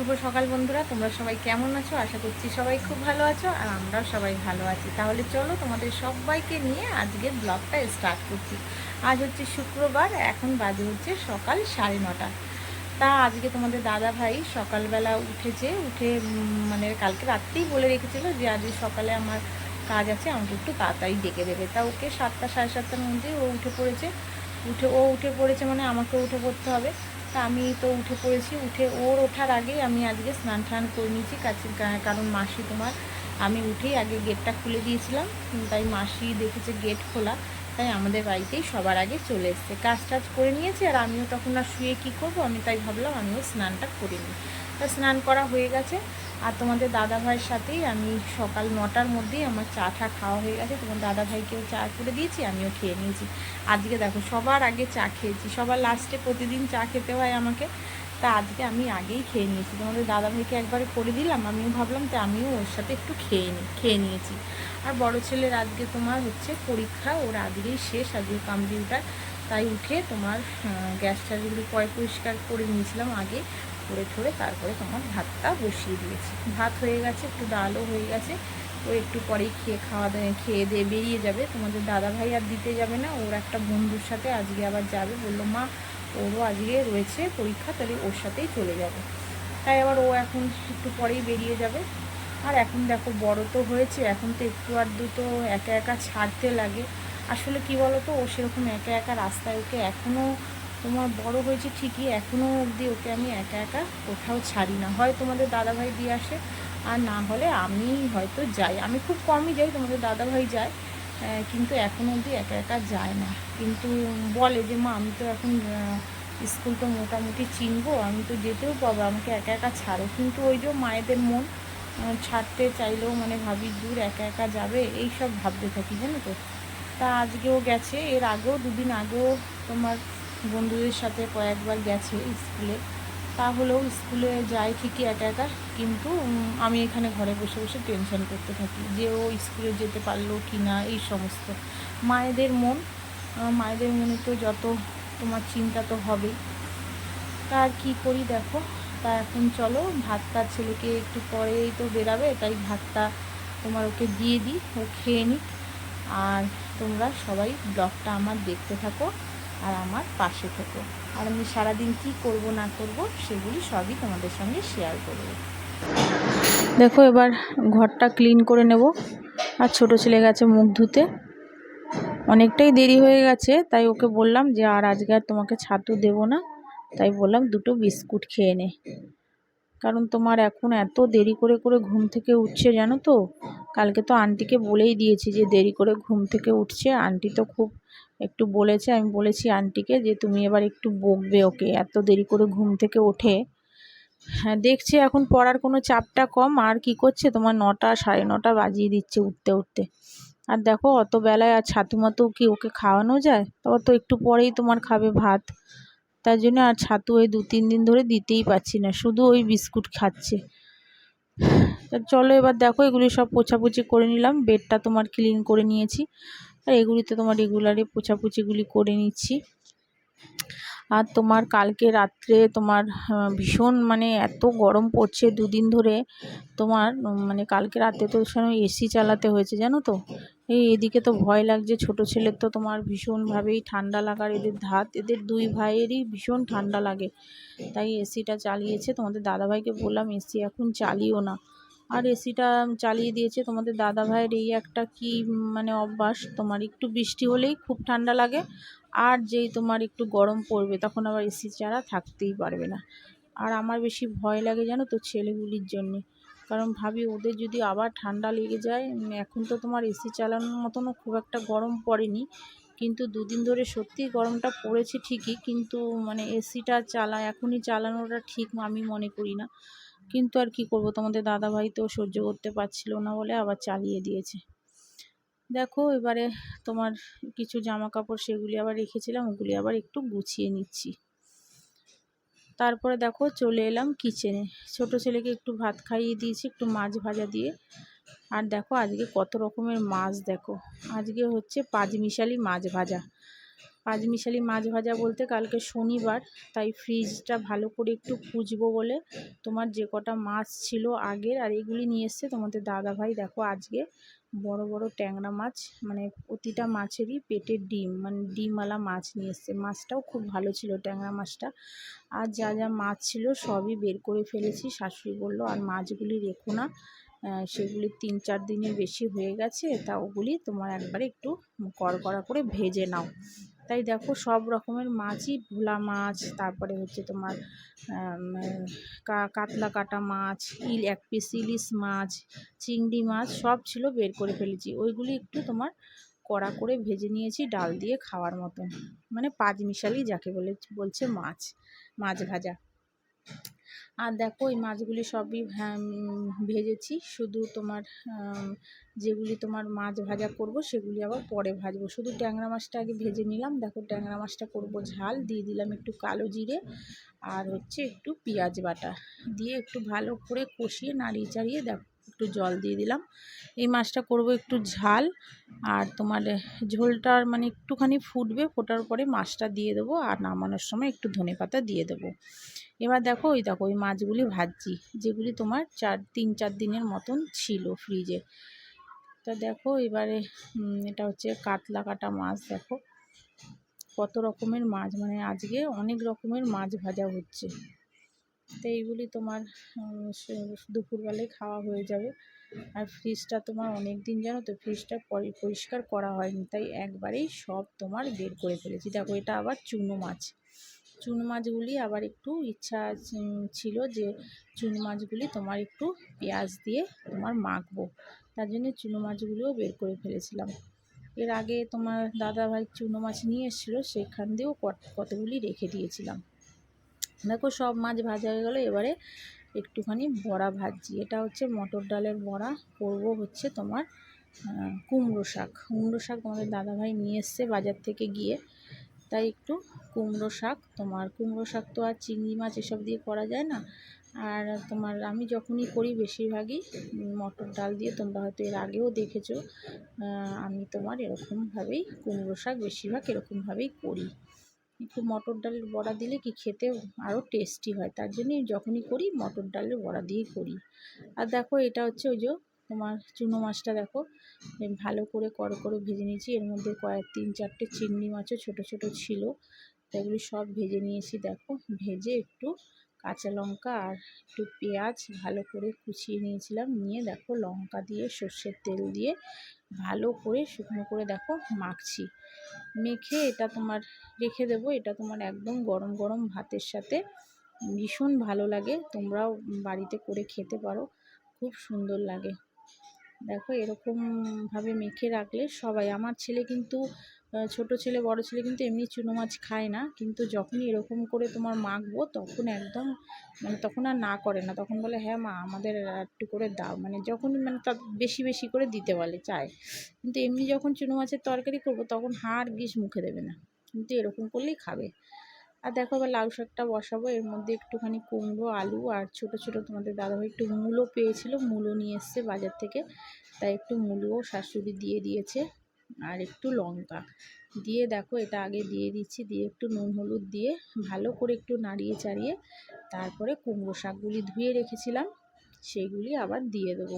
শুভ সকাল বন্ধুরা, তোমরা সবাই কেমন আছো? আশা করছি সবাই খুব ভালো আছো আর আমরাও সবাই ভালো আছি। তাহলে চলো তোমাদের সবাইকে নিয়ে আজকের ব্লগটা স্টার্ট করছি। আজ হচ্ছে শুক্রবার, এখন বাজে হচ্ছে সকাল 9:30। তা আজকে তোমাদের দাদা ভাই সকালবেলা উঠেছে, উঠে মানে কালকে রাত্রেই বলে রেখেছিল যে আজকে সকালে আমার কাজ আছে, আমাকে একটু তাড়াতাড়ি ডেকে দেবে। তা ওকে 7টা 7:30টার মধ্যে ও উঠে পড়েছে, মানে আমাকেও উঠে পড়তে হবে। তা আমি তো উঠে পড়েছি। উঠে ওর ওঠার আগেই আমি আজকে স্নান টান করে নিয়েছি কারণ মাসি তোমার আমি উঠেই আগে গেটটা খুলে দিয়েছিলাম, তাই মাসি দেখেছে গেট খোলা, তাই আমাদের বাড়িতেই সবার আগে চলে এসছে, কাজ টাজ করে নিয়েছে। আর আমিও তখন আর শুয়ে কী করবো, আমি তাই ভাবলাম আমিও স্নানটা করে নিই। তা স্নান করা হয়ে গেছে। আর তোমাদের দাদাভাইয়ের সাথেই আমি সকাল 9টার মধ্যেই আমার চা টা খাওয়া হয়ে গেছে। তোমার দাদাভাইকেও চা করে দিয়েছি, আমিও খেয়ে নিয়েছি। আজকে দেখো সবার আগে চা খেয়েছি, সবার লাস্টে প্রতিদিন চা খেতে হয় আমাকে, তা আজকে আমি আগেই খেয়ে নিয়েছি। তোমাদের দাদাভাইকে একবারে করে দিলাম, আমিও ভাবলাম তো আমিও ওর সাথে একটু খেয়ে নিয়েছি। আর বড় ছেলের আজকে তোমার হচ্ছে পরীক্ষা, ওর আজকেই শেষ, আজকে কম্পিউটার। তাই উঠে তোমার গ্যাস ট্যাসগুলো পরিষ্কার করে নিয়েছিলাম আগে, করে ঠরে তারপরে তোমার ভাতটা বসিয়ে দিয়েছি। ভাত হয়ে গেছে, একটু ডালও হয়ে গেছে। ও একটু পরেই খেয়ে দিয়ে বেরিয়ে যাবে। তোমাদের দাদাভাই আর দিতে যাবে না, ওর একটা বন্ধুর সাথে আজকে আবার যাবে। বললো মা ওরও আজকে রয়েছে পরীক্ষা, তাহলে ওর সাথেই চলে যাবে। তাই আবার ও এখন একটু পরেই বেরিয়ে যাবে। আর এখন দেখো বড় তো হয়েছে, এখন তো একটু আধটু তো একা একা ছাড়তে লাগে। আসলে কি বলো তো, ও সেরকম একা একা রাস্তায়, ওকে এখনও তোমার বড় হয়েছে ঠিকই, এখনও অবধি ওকে আমি একা একা কোথাও ছাড়ি না। হয় তোমাদের দাদাভাই দিয়ে আসে, আর না হলে আমি হয়তো যাই। আমি খুব কমই যাই, তোমাদের দাদাভাই যায়, কিন্তু এখনও অবধি একা একা যায় না। কিন্তু বলে যে মা আমি তো এখন স্কুল তো মোটামুটি চিনবো, আমি তো যেতেও পাবো, আমাকে একা একা ছাড়ো। কিন্তু ওই যে মায়েদের মন, ছাড়তে চাইলেও মানে ভাবি দূর একা একা যাবে, এই সব ভাবতে থাকি জানো তো। তা আজকেও গেছে, এর আগেও 2 দিন আগেও তোমার বন্ধুদের সাথে কয়েকবার গেছে স্কুলে। তাহলেও স্কুলে যায় ঠিকই একা একা, কিন্তু আমি এখানে ঘরে বসে বসে টেনশন করতে থাকি যে ও স্কুলে যেতে পারলো কি না, এই সমস্ত মায়েদের মন। মায়েদের মনে তো যত তোমার চিন্তা তো হবেই। তা আর কী করি দেখো। তা এখন চলো ভাতটা, ছেলেকে একটু পরেই তো বেরাবে, তাই ভাতটা তোমার ওকে দিয়ে দিই, ও খেয়ে নিক। আর তোমরা সবাই ব্লগটা আমার দেখতে থাকো আর আমার পাশে থেকো। আর আমি সারাদিন কী করব না করব সেগুলি সবই তোমাদের সঙ্গে শেয়ার করব। দেখো এবার ঘরটা ক্লিন করে নেব। আর ছোটো ছেলে গেছে মুখ ধুতে, অনেকটাই দেরি হয়ে গেছে, তাই ওকে বললাম যে আর আজকে আর তোমাকে ছাতু দেবো না, তাই বললাম 2টো বিস্কুট খেয়ে নে। কারণ তোমার এখন এত দেরি করে করে ঘুম থেকে উঠছে জানো তো। কালকে তো আন্টিকে বলেই দিয়েছি যে দেরি করে ঘুম থেকে উঠছে, আন্টি তো খুব একটু বলেছে। আমি বলেছি আন্টিকে যে তুমি এবার একটু বকবে ওকে, এত দেরি করে ঘুম থেকে ওঠে। হ্যাঁ, দেখছি এখন পড়ার কোনো চাপটা কম, আর কি করছে তোমার 9টা 9:30 বাজিয়ে দিচ্ছে উঠতে উঠতে। আর দেখো অত বেলায় আর ছাতু মাতু কি ওকে খাওয়ানো যায়? তবে তো একটু পরেই তোমার খাবে ভাত, তার জন্য আর ছাতু ওই 2-3 দিন ধরে দিতেই পারছি না, শুধু ওই বিস্কুট খাচ্ছে। তা চলো এবার দেখো এগুলি সব পোছাপুছি করে নিলাম, বেডটা তোমার ক্লিন করে নিয়েছি, আর এগুলিতে তোমার রেগুলারই পোছাপুছিগুলি করে নিচ্ছি। আর তোমার কালকে রাত্রে তোমার ভীষণ মানে এত গরম পড়ছে 2 দিন ধরে তোমার, মানে কালকে রাতে তো এসি চালাতে হয়েছে জানো তো। এদিকে তো ভয় লাগছে, ছোট ছেলের তো তোমার ভীষণভাবেই ঠান্ডা লাগার এদের ধাত, এদের 2 ভাইয়েরই ভীষণ ঠান্ডা লাগে, তাই এসিটা চালিয়েছে। তোমাদের দাদাভাইকে বললাম এসি এখন চালিও না, আর এসিটা চালিয়ে দিয়েছে। তোমাদের দাদাভাইয়ের এই একটা কি মানে অভ্যাস, তোমার একটু বৃষ্টি হলেই খুব ঠান্ডা লাগে, আর যেই তোমার একটু গরম পড়বে তখন আবার এসি ছাড়া থাকতেই পারবে না। আর আমার বেশি ভয় লাগে জানো তো ছেলেগুলির জন্যে, কারণ ভাবি ওদের যদি আবার ঠান্ডা লেগে যায়। এখন তো তোমার এসি চালানোর মতনও খুব একটা গরম পড়েনি, কিন্তু 2 দিন ধরে সত্যিই গরমটা পড়েছে ঠিকই, কিন্তু মানে এসিটা এখনই চালানোটা ঠিক আমি মনে করি না। কিন্তু আর কি করব, তোমাদের দাদাভাই তো সহ্য করতে পারছিল না বলে আবার চালিয়ে দিয়েছে। দেখো এবারে তোমার কিছু জামা কাপড় সেগুলি আবার রেখেছিলাম, ওগুলি আবার একটু গুছিয়ে নিচ্ছি। তারপরে দেখো চলে এলাম কিচেনে, ছোট ছেলেকে একটু ভাত খাইয়ে দিয়েছি একটু মাছ ভাজা দিয়ে। আর দেখো আজকে কত রকমের মাছ, দেখো আজকে হচ্ছে 5 মিশালি মাছ ভাজা। পাঁচমিশালি মাছ ভাজা বলতে কালকে শনিবার, তাই ফ্রিজটা ভালো করে একটু খুঁজবো বলে তোমার যে কটা মাছ ছিল আগের আর এগুলি নিয়ে এসছে তোমাদের দাদাভাই। দেখো আজকে বড় বড় ট্যাংরা মাছ, মানে প্রতিটা মাছেরই পেটের ডিম, মানে ডিমওয়ালা মাছ নিয়ে এসছে। মাছটাও খুব ভালো ছিল ট্যাংরা মাছটা। আর যা যা মাছ ছিল সবই বের করে ফেলেছি। শাশুড়ি বললো আর মাছগুলি রেখো না, সেগুলি 3-4 দিনের বেশি হয়ে গেছে, তা ওগুলি তোমার একবারে একটু কড়কড়া করে ভেজে নাও। তাই দেখো সব রকমের মাছই, ভোলা মাছ, তারপরে হচ্ছে তোমার কাতলা কাটা মাছ, এক পিস ইলিশ মাছ, চিংড়ি মাছ সব ছিল, বের করে ফেলেছি। ওইগুলি একটু তোমার কড়া করে ভেজে নিয়েছি ডাল দিয়ে খাওয়ার মতন, মানে পাঁচমিশালি যাকে বলছে মাছ ভাজা। আর দেখো এই মাছগুলি সবই ভেজেছি, শুধু তোমার যেগুলি তোমার মাছ ভাজা করব সেগুলি আবার পরে ভাজবো। শুধু ট্যাংরা মাছটা আগে ভেজে নিলাম। দেখো ট্যাংরা মাছটা করব ঝাল, দিয়ে দিলাম একটু কালো জিরে আর হচ্ছে একটু পেঁয়াজ বাটা দিয়ে একটু ভালো করে কষিয়ে নাড়িয়ে চাড়িয়ে দেখো একটু জল দিয়ে দিলাম। এই মাছটা করব একটু ঝাল, আর তোমার ঝোলটার মানে একটুখানি ফুটবে, ফোটার পরে মাছটা দিয়ে দেবো, আর নামানোর সময় একটু ধনেপাতা দিয়ে দেবো। এবার দেখো ওই মাছগুলি ভাজছি, যেগুলি তোমার 3-4 দিনের মতন ছিল ফ্রিজে। তা দেখো এবারে এটা হচ্ছে কাতলা কাটা মাছ। দেখো কত রকমের মাছ, মানে আজকে অনেক রকমের মাছ ভাজা হচ্ছে। তো এইগুলি তোমার দুপুরবেলায় খাওয়া হয়ে যাবে। আর ফ্রিজটা তোমার অনেক দিন, জানো তো, ফ্রিজটা পরিষ্কার করা হয়নি, তাই একবারেই সব তোমার বের করে ফেলেছি। দেখো এটা আবার চুনো মাছগুলি আবার একটু ইচ্ছা ছিল যে চুনো মাছগুলি তোমার একটু পেঁয়াজ দিয়ে তোমার মাখবো, তার জন্য চুনো মাছগুলিও বের করে ফেলেছিলাম। এর আগে তোমার দাদাভাই চুনো মাছ নিয়ে এসেছিলো, সেখান দিয়েও কতগুলি রেখে দিয়েছিলাম। দেখো সব মাছ ভাজা হয়ে গেলো। এবারে একটুখানি বড়া ভাজছি। এটা হচ্ছে মটর ডালের বড়া, করব হচ্ছে তোমার কুমড়ো শাক তোমাদের দাদাভাই নিয়ে এসছে বাজার থেকে গিয়ে, তাই একটু কুমড়ো শাক তো আর চিংড়ি মাছ এসব দিয়ে করা যায় না। আর তোমার আমি যখনই করি বেশিরভাগই মটর ডাল দিয়ে, তোমরা হয়তো এর আগেও দেখেছো। আমি তোমার এরকমভাবেই কুমড়ো শাক বেশিরভাগ এরকমভাবেই করি। একটু মটর ডালের বড়া দিলে কি খেতে আরও টেস্টি হয়, তার জন্যই যখনই করি মটর ডালের বড়া দিয়েই করি। আর দেখো এটা হচ্ছে ওই যে তোমার চুনো মাছটা, দেখো ভালো করে করে ভেজে নিয়েছি। এর মধ্যে 3-4টে চিংড়ি মাছও ছোটো ছোটো ছিল, এগুলি সব ভেজে নিয়েছি। দেখো ভেজে একটু কাঁচা লঙ্কা আর একটু পেঁয়াজ ভালো করে কুচিয়ে নিয়েছিলাম, নিয়ে দেখো লঙ্কা দিয়ে সর্ষের তেল দিয়ে ভালো করে শুকনো করে দেখো মাখছি। মেখে এটা তোমার রেখে দেবো। এটা তোমার একদম গরম গরম ভাতের সাথে ভীষণ ভালো লাগে, তোমরাও বাড়িতে করে খেতে পারো, খুব সুন্দর লাগে। দেখো এরকমভাবে মেখে রাখলে সবাই, আমার ছেলে কিন্তু ছোট ছেলে বড় ছেলে কিন্তু এমনি চুনো মাছ খায় না, কিন্তু যখনই এরকম করে তোমার মাখবো তখন একদম মানে তখন আর না করে না, তখন বলে হ্যাঁ মা আমাদের একটু করে দাও, মানে যখনই মানে তা বেশি বেশি করে দিতে বলে চায়। কিন্তু এমনি যখন চুনো মাছের তরকারি করবো তখন হাড় গিস মুখে দেবে না, কিন্তু এরকম করলেই খাবে। আর দেখো আবার লাউ শাকটা বসাবো, এর মধ্যে একটুখানি কুমড়ো, আলু আর ছোট ছোট তোমাদের দাদাভাই একটু মূলো পেয়েছিল, মূলো নিয়ে এসছে বাজার থেকে, তাই একটু মূলোও শাশুড়ি দিয়ে দিয়েছে। আর একটু লঙ্কা দিয়ে দেখো এটা আগে দিয়ে দিচ্ছি, দিয়ে একটু নুন হলুদ দিয়ে ভালো করে একটু নাড়িয়ে চাড়িয়ে তারপরে কুমড়ো শাকগুলি ধুয়ে রেখেছিলাম সেইগুলি আবার দিয়ে দেবো।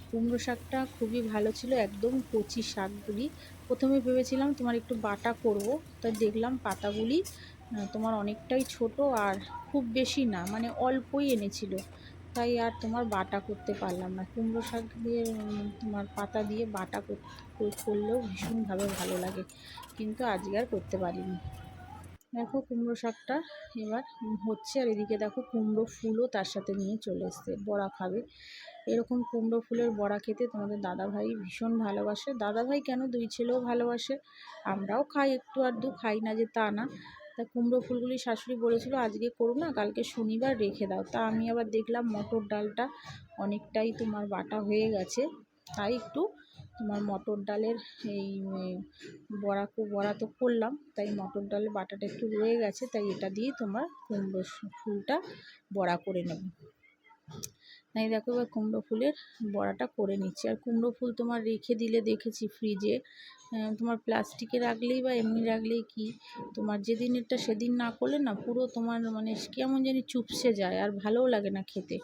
কুমড়ো শাকটা খুবই ভালো ছিল, একদম কচি শাকগুলি। প্রথমে ভেবেছিলাম তোমার একটু বাটা করব, তাই দেখলাম পাতাগুলি তোমার অনেকটাই ছোট আর খুব বেশি না, মানে অল্পই এনেছিল, তাই আর তোমার বাটা করতে পারলাম না। কুমড়ো শাক দিয়ে তোমার পাতা দিয়ে বাটা করলেও ভীষণভাবে ভালো লাগে, কিন্তু আজকে আর করতে পারিনি। দেখো কুমড়ো শাকটা এবার হচ্ছে, আর এদিকে দেখো কুমড়ো ফুলও তার সাথে নিয়ে চলে এসছে, বড়া খাবে। এরকম কুমড়ো ফুলের বড়া খেতে তোমাদের দাদাভাই ভীষণ ভালোবাসে, দাদাভাই কেন দুই ছেলেও ভালোবাসে, আমরাও খাই, একটু আধটু খাই না যে তা না। তা কুমড়ো ফুলগুলি শাশুড়ি বলেছিল আজকে করো না, কালকে শনিবার রেখে দাও। তা আমি আবার দেখলাম মটর ডালটা অনেকটাই তোমার বাটা হয়ে গেছে, তাই একটু তোমার মটর ডালের এই বড়া তো করলাম, তাই মটর ডালের বাটাটা একটু রয়ে গেছে, তাই এটা দিয়ে তোমার কুমড়ো ফুলটা বড়া করে নেব। তাই দেখো এবার কুমড়ো ফুলের বড়াটা করে নিচ্ছি। আর কুমড়ো ফুল তোমার রেখে দিলে দেখেছি ফ্রিজে, তোমার প্লাস্টিকে রাখলেই বা এমনি রাখলেই কি তোমার যেদিনেরটা সেদিন না করলে না পুরো তোমার মানে কেমন জানি চুপসে যায় আর ভালোও লাগে না খেতে।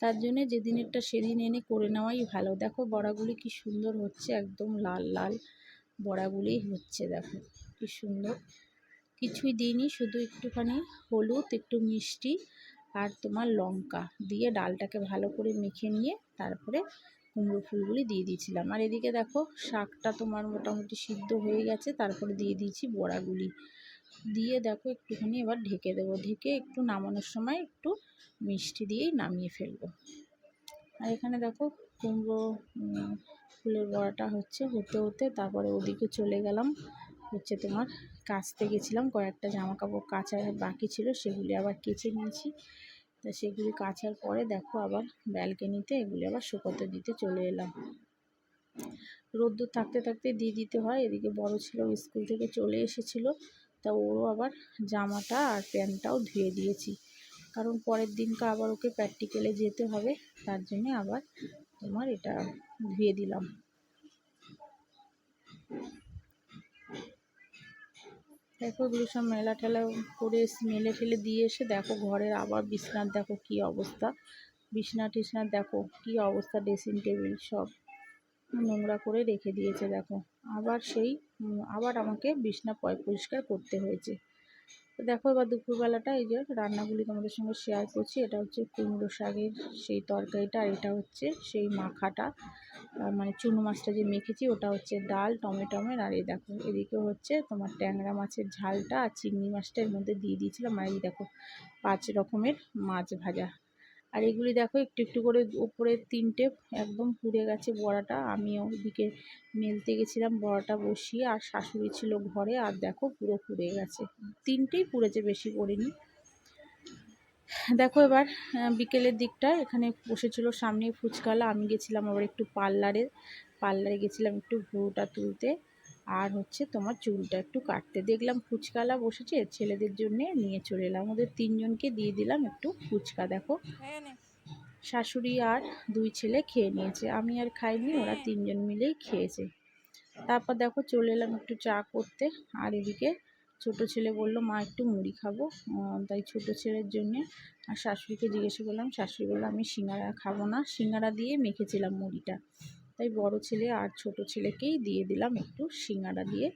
তার জন্যে যেদিনেরটা সেদিন এনে করে নেওয়াই ভালো। দেখো বড়াগুলি কি সুন্দর হচ্ছে, একদম লাল লাল বড়াগুলি হচ্ছে, দেখো কি সুন্দর। কিছুই দিইনি, শুধু একটুখানি হলুদ, একটু মিষ্টি আর তোমার লঙ্কা দিয়ে ডালটাকে ভালো করে মেখে নিয়ে তারপরে কুমড়ো ফুলগুলি দিয়ে দিয়েছিলাম। আর এদিকে দেখো শাকটা তোমার মোটামুটি সিদ্ধ হয়ে গেছে, তারপরে দিয়ে দিয়েছি বড়াগুলি দিয়ে দেখো একটুখানি এবার ঢেকে দেবো। ঢেকে একটু নামানোর সময় একটু মিষ্টি দিয়েই নামিয়ে ফেলবো। আর এখানে দেখো কুমড়ো ফুলের বড়াটা হচ্ছে, হতে হতে তারপরে ওদিকে চলে গেলাম হচ্ছে তোমার কাচতে গেছিলাম, কয়েকটা জামা কাপড় কাচার বাকি ছিল সেগুলি আবার কেচে নিয়েছি। তা সেগুলি কাচার পরে দেখো আবার ব্যালকনিতে এগুলি আবার শুকোতে দিতে চলে এলাম। রোদ্দুর থাকতে থাকতে দিয়ে দিতে হয়। এদিকে বড় ছেলেও স্কুল থেকে চলে এসেছিলো, তা ওরও আবার জামাটা আর প্যান্টটাও ধুয়ে দিয়েছি, কারণ পরের দিনকে আবার ওকে প্র্যাকটিক্যালে যেতে হবে, তার জন্যে আবার তোমার এটা ধুয়ে দিলাম। দেখো এগুলো সব মেলা টেলা করে মেলে ফেলে দিয়ে এসে দেখো ঘরের আবার বিছনার দেখো কি অবস্থা, বিছনা টিছনার দেখো কি অবস্থা, ড্রেসিং টেবিল সব নোংরা করে রেখে দিয়েছে। দেখো আবার সেই আবার আমাকে বিছনা পরিষ্কার করতে হয়েছে। তো দেখো এবার দুপুরবেলাটা এই যে রান্নাগুলি তোমাদের সঙ্গে শেয়ার করছি। এটা হচ্ছে কুমড়ো শাকের সেই তরকারিটা, আর এটা হচ্ছে সেই মাখাটা, মানে চুনো মাছটা যে মেখেছি ওটা হচ্ছে ডাল টমেটোমের। আর এই দেখো এদিকে হচ্ছে তোমার ট্যাংরা মাছের ঝালটা আর চিংড়ি মাছটা এর মধ্যে দিয়ে দিয়েছিলাম। আর এই দেখো 5 রকমের মাছ ভাজা। আর এগুলি দেখো একটু একটু করে উপরে 3টে একদম পুড়ে গেছে বড়াটা। আমি ওদিকে মেলতে গেছিলাম বড়াটা বসিয়ে, আর শাশুড়ি ছিল ঘরে, আর দেখো পুরো পুড়ে গেছে, 3টেই পুড়েছে, বেশি পড়েনি। দেখো এবার বিকেলের দিকটা এখানে বসেছিল সামনে ফুচকালা, আমি গেছিলাম আবার একটু পার্লারে গেছিলাম একটু ভুরুটা তুলতে আর হচ্ছে তোমার চুলটা একটু কাটতে। দেখলাম ফুচকালা বসেছে, ছেলেদের জন্যে নিয়ে চলে এলাম, ওদের 3জনকে দিয়ে দিলাম একটু ফুচকা। দেখো শাশুড়ি আর 2 ছেলে খেয়ে নিয়েছে, আমি আর খাইনি, ওরা 3জন মিলেই খেয়েছে। তারপর দেখো চলে এলাম একটু চা করতে। আর এদিকে ছোটো ছেলে বললো মা একটু মুড়ি খাবো, তাই ছোটো ছেলের জন্যে আর শাশুড়িকে জিজ্ঞাসা করলাম, শাশুড়ি বললো আমি সিঙ্গারা খাবো না, সিঙ্গারা দিয়ে মেখেছিলাম মুড়িটা, তাই বড় ছেলে আর ছোট ছেলেকেই দিয়ে দিলাম একটু সিঙ্গারা দিয়ে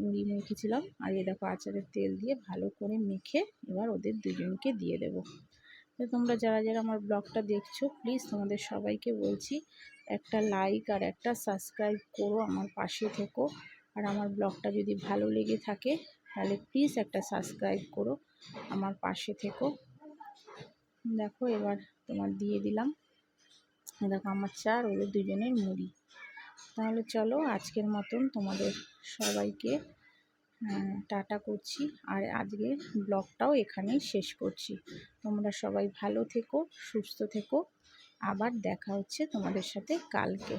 মুড়ি মেখেছিলাম। আর এ দেখো আচারের তেল দিয়ে ভালো করে মেখে এবার ওদের 2জনকে দিয়ে দেবো। তো তোমরা যারা যারা আমার ব্লগটা দেখছো প্লিজ তোমাদের সবাইকে বলছি একটা লাইক আর একটা সাবস্ক্রাইব করো, আমার পাশে থেকো। আর আমার ব্লগটা যদি ভালো লেগে থাকে তাহলে প্লিজ একটা সাবস্ক্রাইব করো, আমার পাশে থেকো। দেখো এবার তোমার দিয়ে দিলাম, দেখো আমার চা আর ওদের 2জনের মুড়ি। তাহলে চলো আজকের মতন তোমাদের সবাইকে টাটা করছি, আর আজকের ব্লগটাও এখানেই শেষ করছি। তোমরা সবাই ভালো থেকো, সুস্থ থেকো, আবার দেখা হচ্ছে তোমাদের সাথে কালকে।